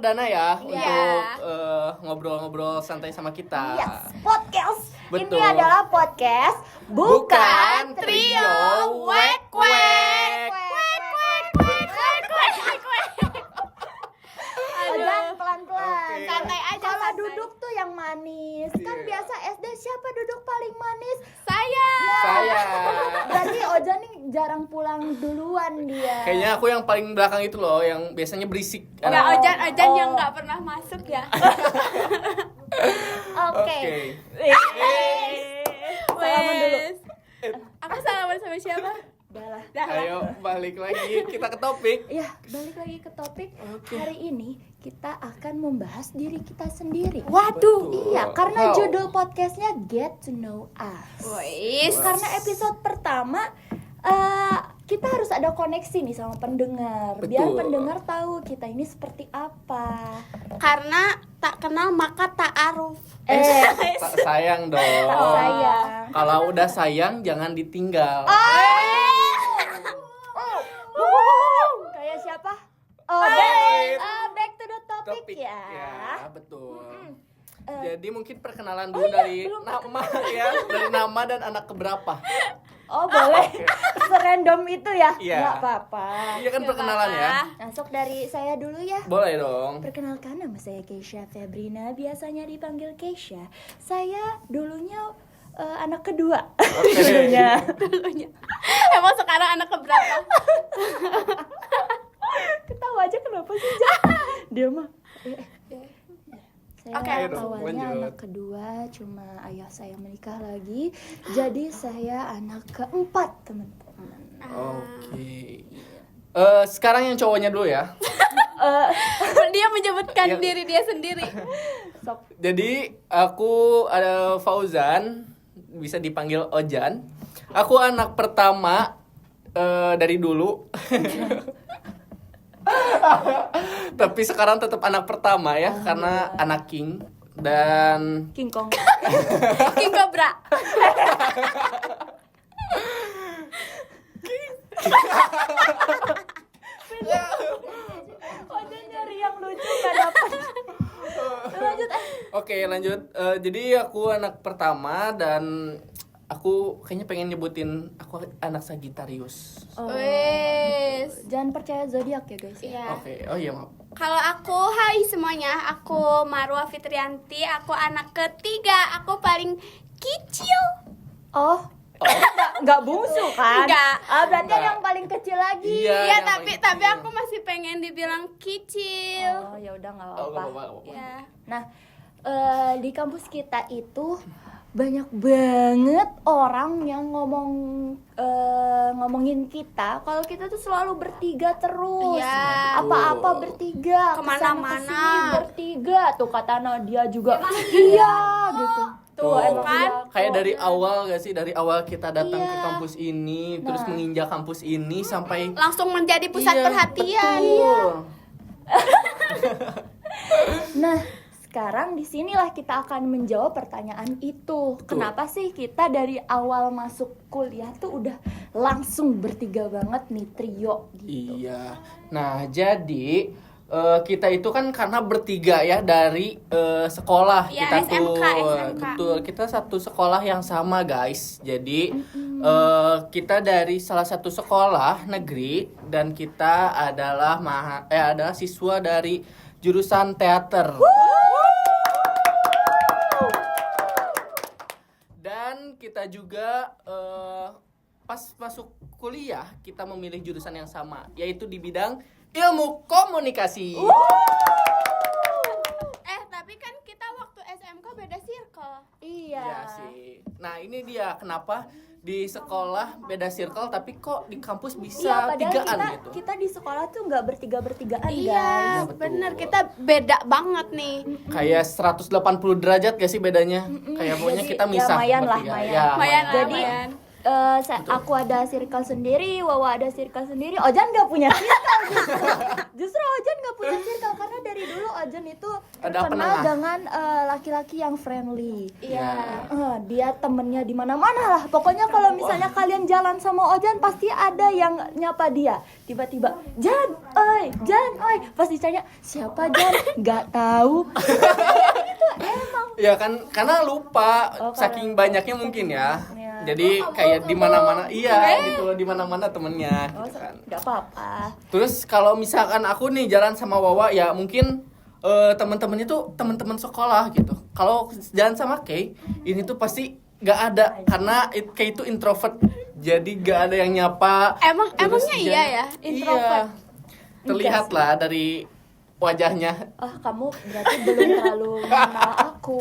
perdana ya untuk ngobrol-ngobrol santai sama kita. Yes, podcast. Betul. Ini adalah podcast bukan trio wek-wek. Dan pelan-pelan. Oke. Santai aja. Kalau santai. duduk tuh yang manis. Kan Iya. biasa SD siapa duduk paling manis? Saya. Berarti Ojan nih jarang pulang duluan dia. Kayaknya aku yang paling belakang itu loh, yang biasanya berisik. Enggak, Ojan Oh. yang nggak pernah masuk ya. Oke. Salaman dulu. Wes. Aku salaman sama siapa? Udah lah. Dah lah. Ayo balik lagi kita ke topik. Ya, balik lagi ke topik. Oke. Hari ini kita akan membahas diri kita sendiri. Waduh. Betul. Iya, karena Wow. judul podcastnya Get to Know Us. Wes. Karena episode pertama kita harus ada koneksi nih sama pendengar. Biar Betul. pendengar tahu kita ini seperti apa. Karena tak kenal maka tak aruf. Tak sayang dong. Tak sayang. Kalau udah sayang jangan ditinggal. Kayak siapa? Back to the topic, Topik ya. ya, betul. Eh, Jadi mungkin perkenalan dulu dari nama ya, dari nama dan anak keberapa. Oh boleh, serandom itu ya? Iya. Nggak apa-apa. Iya kan perkenalan ya. Masuk dari saya dulu ya. Boleh dong. Perkenalkan, nama saya Keisha Febrina, biasanya dipanggil Keisha. Saya dulunya anak kedua. Oke. Dulunya. Emang sekarang anak keberapa? Ketawa aja kenapa sih, Ja? Dia mah. Saya Oke, ayo dong, awalnya lanjut. anak kedua, cuma ayah saya menikah lagi. Jadi saya anak keempat, teman-teman. Oke. Sekarang yang cowoknya dulu ya. Dia menyebutkan Iya. diri dia sendiri. Sok. Jadi aku ada Fauzan, bisa dipanggil Ojan. Aku anak pertama dari dulu. Tapi sekarang tetap anak pertama ya, karena anak king dan King Kong. King Cobra. Oh, dia nyari yang lucu gak dapet. Lanjut. Oke, lanjut. Jadi aku anak pertama dan aku kayaknya pengen nyebutin aku anak Sagittarius. Wes. Jangan percaya zodiak ya guys. Iya. Oke, oh iya maaf. Kalau aku, hai semuanya, aku Marwa Fitrianti, aku anak ketiga, aku paling kecil. Oh, nggak bungsu kan? Nggak. Berarti Nggak. ada yang paling kecil lagi. Iya, Iya, yang tapi paling tapi kecil. aku masih pengen dibilang kecil. Oh, ya udah nggak Oh, apa-apa. nggak apa-apa. Ya. Nah, di kampus kita itu banyak banget orang yang ngomongin kita kalau kita tuh selalu bertiga terus. Iya. Apa-apa bertiga, Kemana-mana. kesana kesini bertiga. Tuh kata Nadia juga. Iya, gitu. Tuh, emang kan? iya kok. Kayak dari awal gak sih? Dari awal kita datang ke Iya. kampus ini, terus Nah. menginjak kampus ini sampai Langsung menjadi pusat Iya, perhatian. betul. Nah, sekarang disinilah kita akan menjawab pertanyaan itu. Kenapa sih kita dari awal masuk kuliah tuh udah langsung bertiga banget nih trio gitu. Iya. Nah, jadi kita itu kan karena bertiga ya dari sekolah Iya, kita SMK, tuh. SMK. Betul, kita satu sekolah yang sama, guys. Jadi kita dari salah satu sekolah negeri dan kita adalah adalah siswa dari jurusan teater. Dan kita juga pas masuk kuliah kita memilih jurusan yang sama, yaitu di bidang ilmu komunikasi. Tapi kan kita waktu SMK beda circle. Iya. Iya sih. Nah ini dia kenapa di sekolah beda circle tapi kok di kampus Iya, bisa padahal tigaan kita, gitu. kita di sekolah tuh nggak bertiga-bertigaan guys. Iya, betul. bener, kita beda banget nih. Kayak 180 derajat gak sih bedanya? Kayak pokoknya Jadi, kita ya misah lumayan lah, bertiga. lumayan. Ya, Lumayan lah, Jadi lumayan. Aku ada circle sendiri, Wawa ada circle sendiri, Ojan nggak punya circle justru Ojan nggak punya circle karena dari dulu Ojan itu Ada terkenal penengah. dengan laki-laki yang friendly. Iya. Dia temennya di mana-mana lah. Pokoknya kalau misalnya kalian jalan sama Ojan pasti ada yang nyapa dia. Tiba-tiba, Jan, oi. Pas ditanya, siapa Jan? Nggak tahu. Itu emang. Ya kan karena lupa Oh, saking karena- banyaknya mungkin ya. Iya. Jadi kayak di mana-mana iya gitu loh, di mana-mana temennya Oh, gitu kan. nggak apa-apa. Terus kalau misalkan aku nih jalan sama Wawa ya mungkin teman-temannya tuh teman-teman sekolah gitu. Kalau jalan sama Kay ini tuh pasti nggak ada karena Kay itu introvert. Jadi nggak ada yang nyapa. Terus Emangnya iya dia- ya, introvert? Iya. Terlihat lah dari wajahnya. Kamu berarti belum terlalu mengenal aku.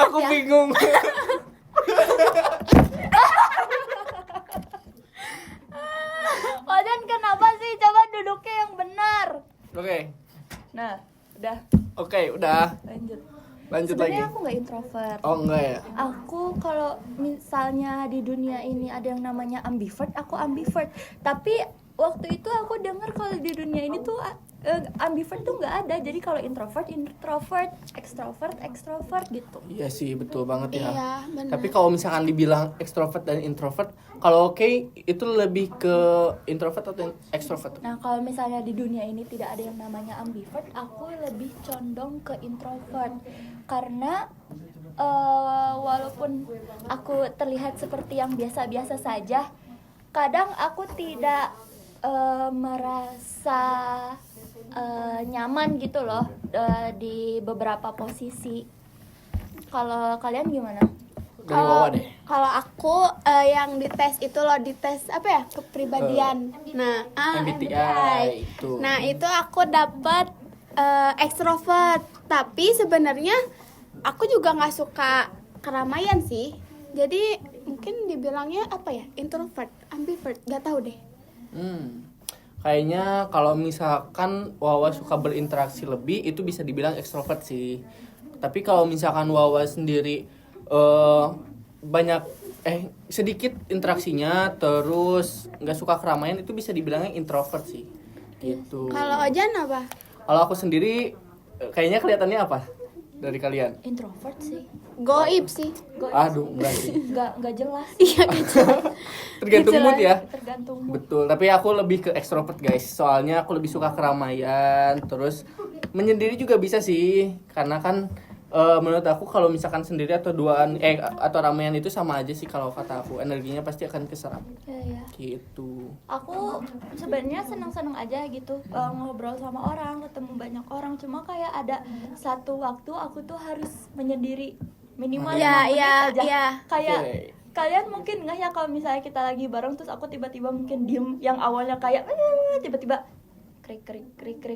Aku bingung. Ojan kenapa sih? Coba duduknya yang benar. Oke. Nah, udah Oke, udah. lanjut. Lanjut lagi. Sebenarnya aku nggak introvert. Oh, enggak ya. Aku kalau misalnya di dunia ini ada yang namanya ambivert, aku ambivert. Tapi waktu itu aku dengar kalau di dunia ini tuh ambivert tuh nggak ada. Jadi kalau introvert, extrovert gitu. Iya sih, betul banget ya. Iya, benar. Tapi kalau misalkan dibilang extrovert dan introvert, kalau Kay itu lebih ke introvert atau extrovert? Nah, kalau misalnya di dunia ini tidak ada yang namanya ambivert, aku lebih condong ke introvert. Karena walaupun aku terlihat seperti yang biasa-biasa saja, kadang aku tidak merasa nyaman gitu loh di beberapa posisi. Kalau kalian gimana? Dari Wawa deh. Kalau aku yang dites itu loh, dites apa ya, kepribadian. Nah, MBTI itu. Nah, itu aku dapat ekstrovert. Tapi sebenarnya aku juga nggak suka keramaian sih. Jadi mungkin dibilangnya apa ya, introvert, ambivert, nggak tahu deh. Kayaknya kalau misalkan Wawa suka berinteraksi lebih, itu bisa dibilang ekstrovert sih. Tapi kalau misalkan Wawa sendiri banyak sedikit interaksinya, terus nggak suka keramaian, itu bisa dibilangnya introvert sih. Gitu. Kalau Ojan apa? Kalau aku sendiri kayaknya kelihatannya apa dari kalian? Introvert sih. Goib sih. Aduh, enggak sih. Nggak jelas. Iya gitu. Tergantung mood ya. Tergantung mood. Betul, tapi aku lebih ke extrovert guys. Soalnya aku lebih suka keramaian, terus menyendiri juga bisa sih. Karena kan menurut aku kalau misalkan sendiri atau duaan atau ramean itu sama aja sih kalau kata aku. Energinya pasti akan keserap. Ya. Gitu. Aku sebenarnya senang-senang aja gitu ngobrol sama orang, ketemu banyak orang. Cuma kayak ada satu waktu aku tuh harus menyendiri minimal Iya, 5 menit iya, aja. iya. Kayak Oke. kalian mungkin nggak ya kalau misalnya kita lagi bareng terus aku tiba-tiba mungkin diem yang awalnya kayak tiba-tiba krik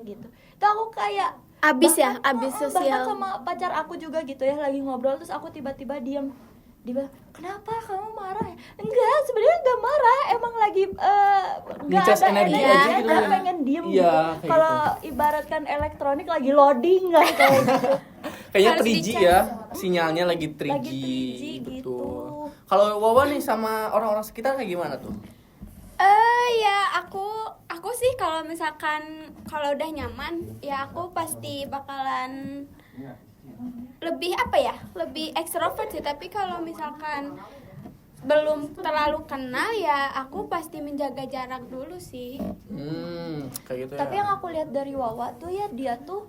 gitu. Itu aku kayak Abis ya, bahkan- abis bahkan sosial. sama pacar aku juga gitu ya, lagi ngobrol terus aku tiba-tiba diem. Dia bilang, kenapa kamu marah ya? Enggak, sebenarnya enggak marah, emang lagi enggak Ngecas ada energi energi aja aja, gitu dia kan. pengen diem Iya, gitu. kayak Kalau ibaratkan elektronik lagi loading lah kayak gitu. Kayaknya Harus 3G dicas. ya, sinyalnya lagi 3G. Lagi 3G gitu. Kalau Wawa nih sama orang-orang sekitar kayak gimana tuh? Ya aku sih kalau misalkan kalau udah nyaman, ya aku pasti bakalan lebih apa ya, lebih ekstrovert sih. Tapi kalau misalkan belum terlalu kenal, ya aku pasti menjaga jarak dulu sih. Kayak gitu ya. Tapi yang aku lihat dari Wawa tuh ya, dia tuh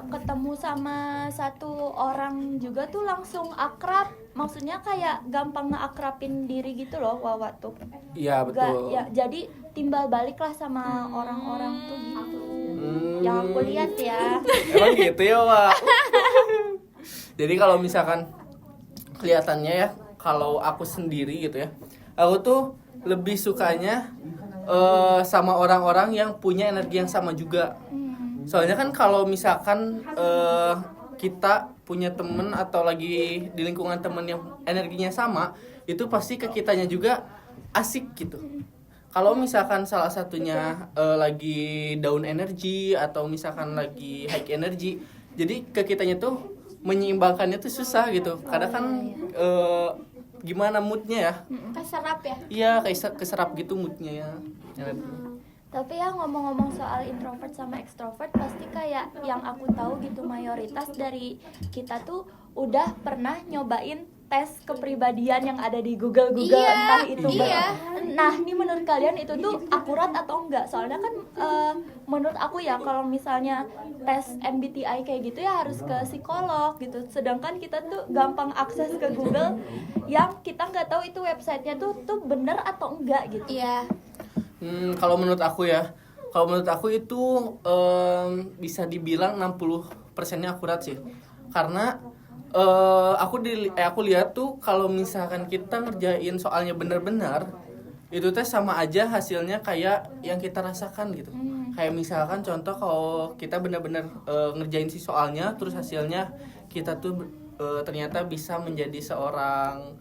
ketemu sama satu orang juga tuh langsung akrab. Maksudnya kayak gampang ngeakrabin diri gitu loh Wawa tuh. Iya betul. Ya, jadi timbal balik lah sama orang-orang tuh gitu. Yang aku lihat ya. Emang gitu ya, Wak? Jadi kalau misalkan kelihatannya ya, kalau aku sendiri gitu ya, aku tuh lebih sukanya sama orang-orang yang punya energi yang sama juga. Soalnya kan kalau misalkan kita punya temen atau lagi di lingkungan temen yang energinya sama, itu pasti ke kitanya juga asik gitu. Kalau misalkan salah satunya lagi down energy atau misalkan lagi high energy, jadi ke kitanya tuh menyeimbangkannya tuh susah gitu. Kadang kan gimana moodnya ya. Keserap ya. Iya, kayak keserap gitu moodnya ya. Tapi ya ngomong-ngomong soal introvert sama extrovert, pasti kayak yang aku tahu gitu mayoritas dari kita tuh udah pernah nyobain tes kepribadian yang ada di Google Iya, entah itu iya. Nah, ini menurut kalian itu tuh akurat atau enggak? Soalnya kan menurut aku ya kalau misalnya tes MBTI kayak gitu ya harus ke psikolog gitu. Sedangkan kita tuh gampang akses ke Google yang kita nggak tahu itu websitenya tuh bener atau enggak gitu. Iya. Kalau menurut aku itu bisa dibilang 60%-nya akurat sih. Karena aku lihat tuh kalau misalkan kita ngerjain soalnya benar-benar, itu tes sama aja hasilnya kayak yang kita rasakan gitu. Kayak misalkan contoh kalau kita benar-benar ngerjain si soalnya, terus hasilnya kita tuh ternyata bisa menjadi seorang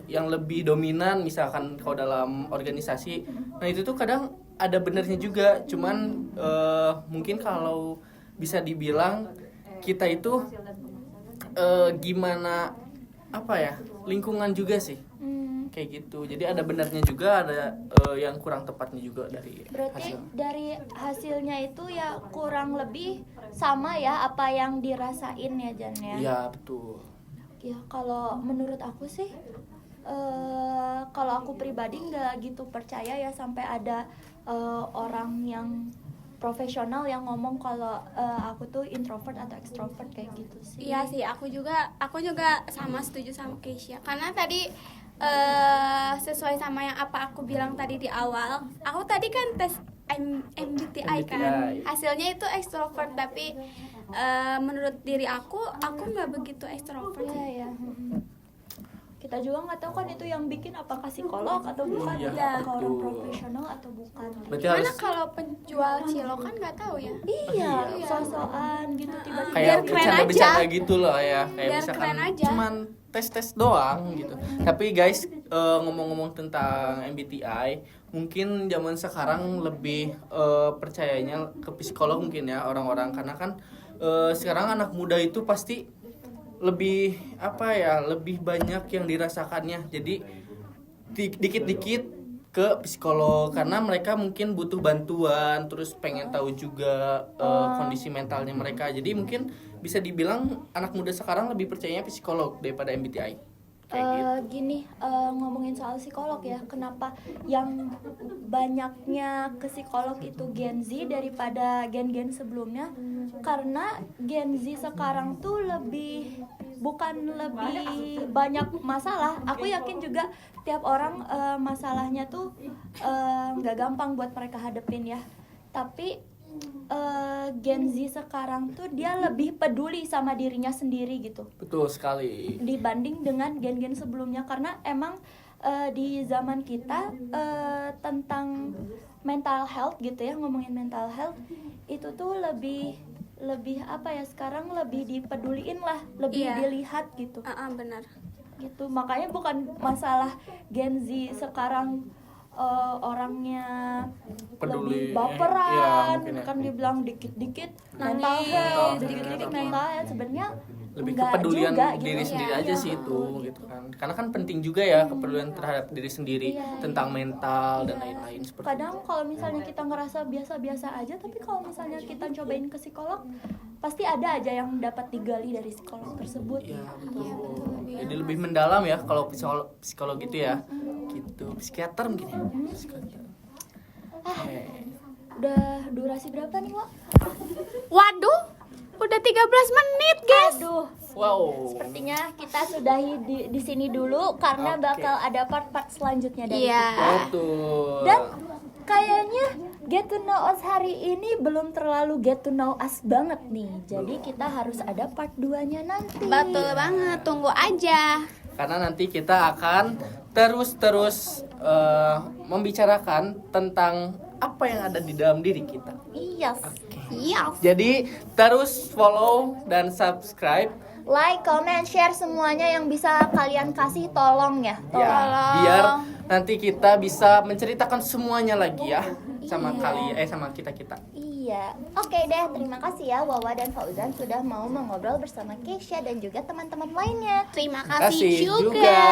yang lebih dominan misalkan kalau dalam organisasi. Nah itu tuh kadang ada benernya juga, cuman mungkin kalau bisa dibilang kita itu gimana apa ya, lingkungan juga sih kayak gitu. Jadi ada benernya juga, ada yang kurang tepatnya juga dari Berarti hasil. dari hasilnya itu ya kurang lebih sama ya apa yang dirasain ya Jan ya. Iya betul. Ya kalau menurut aku sih kalau aku pribadi nggak gitu percaya ya sampai ada orang yang profesional yang ngomong kalau aku tuh introvert atau extrovert kayak gitu sih. Iya sih, aku juga sama setuju sama Keisha. Karena tadi sesuai sama yang apa aku bilang tadi di awal. Aku tadi kan tes MBTI kan. Hasilnya itu extrovert, tapi menurut diri aku nggak begitu extrovert. Iya ya. Kita juga nggak tahu kan itu yang bikin apakah psikolog atau bukan, Iya, apakah orang betul. profesional atau bukan. Berarti Gimana harus kalau penjual cilok kan nggak tahu ya. Iya, Iya. so-soan gitu tiba-tiba. kayak Biar keren bercanda-bercanda aja. gitu loh ya, kayak Biar misalkan keren aja. cuman tes doang gitu. Tapi guys, ngomong-ngomong tentang MBTI, mungkin zaman sekarang lebih percayanya ke psikolog mungkin ya orang-orang, karena kan sekarang anak muda itu pasti lebih lebih banyak yang dirasakannya. Jadi dikit-dikit ke psikolog karena mereka mungkin butuh bantuan, terus pengen tahu juga kondisi mentalnya mereka. Jadi mungkin bisa dibilang anak muda sekarang lebih percayanya psikolog daripada MBTI. Kayak gitu. Gini, ngomongin soal psikolog ya, kenapa yang banyaknya ke psikolog itu Gen Z daripada gen-gen sebelumnya? Karena Gen Z sekarang tuh bukan lebih banyak masalah. Aku yakin juga tiap orang masalahnya tuh nggak gampang buat mereka hadepin ya. Tapi Gen Z sekarang tuh dia lebih peduli sama dirinya sendiri gitu Betul sekali. dibanding dengan gen-gen sebelumnya, karena emang di zaman kita tentang mental health gitu ya, ngomongin mental health itu tuh lebih apa ya, sekarang lebih dipeduliin lah, lebih Iya. dilihat gitu Benar. gitu. Makanya bukan masalah Gen Z sekarang orangnya Peduli, lebih baperan, mungkin ya. kan dibilang dikit-dikit mental Nangis, health, dikit-dikit dikit-dikit nangis. mental health, sebenarnya Lebih enggak kepedulian juga, diri gitu. sendiri Iya, aja iya. sih itu gitu kan. Karena kan penting juga ya kepedulian terhadap diri sendiri, Iya. tentang mental dan lain-lain seperti Kadang kalau misalnya kita ngerasa biasa-biasa aja, tapi kalau misalnya kita cobain ke psikolog, pasti ada aja yang dapat digali dari psikolog tersebut. Iya betul. Iya. Jadi lebih mendalam ya kalau psikolog gitu ya. Gitu. Psikiater mungkin ya. Psikiater. Udah durasi berapa nih, Wak? Waduh, udah 13 menit, guys. Aduh, Wow. sepertinya kita sudahi di sini dulu karena Oke. bakal ada part-part selanjutnya dari Iya. kita. Betul. Dan kayaknya get to know us hari ini belum terlalu get to know us banget nih. Jadi kita harus ada part 2-nya nanti. Betul banget, tunggu aja. Karena nanti kita akan terus membicarakan tentang apa yang ada di dalam diri kita. Iya. Iya. Jadi terus follow dan subscribe Like, comment, share semuanya yang bisa kalian kasih, tolong ya. ya, Tolong. biar nanti kita bisa menceritakan semuanya lagi ya. sama Iya. sama kita-kita. Iya, oke deh. Terima kasih ya Wawa dan Fauzan sudah mau mengobrol bersama Keisha dan juga teman-teman lainnya. Terima Kasih kasih juga. juga.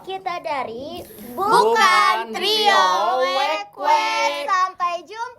Kita dari Bukan Trio Wek Wek. Sampai jumpa.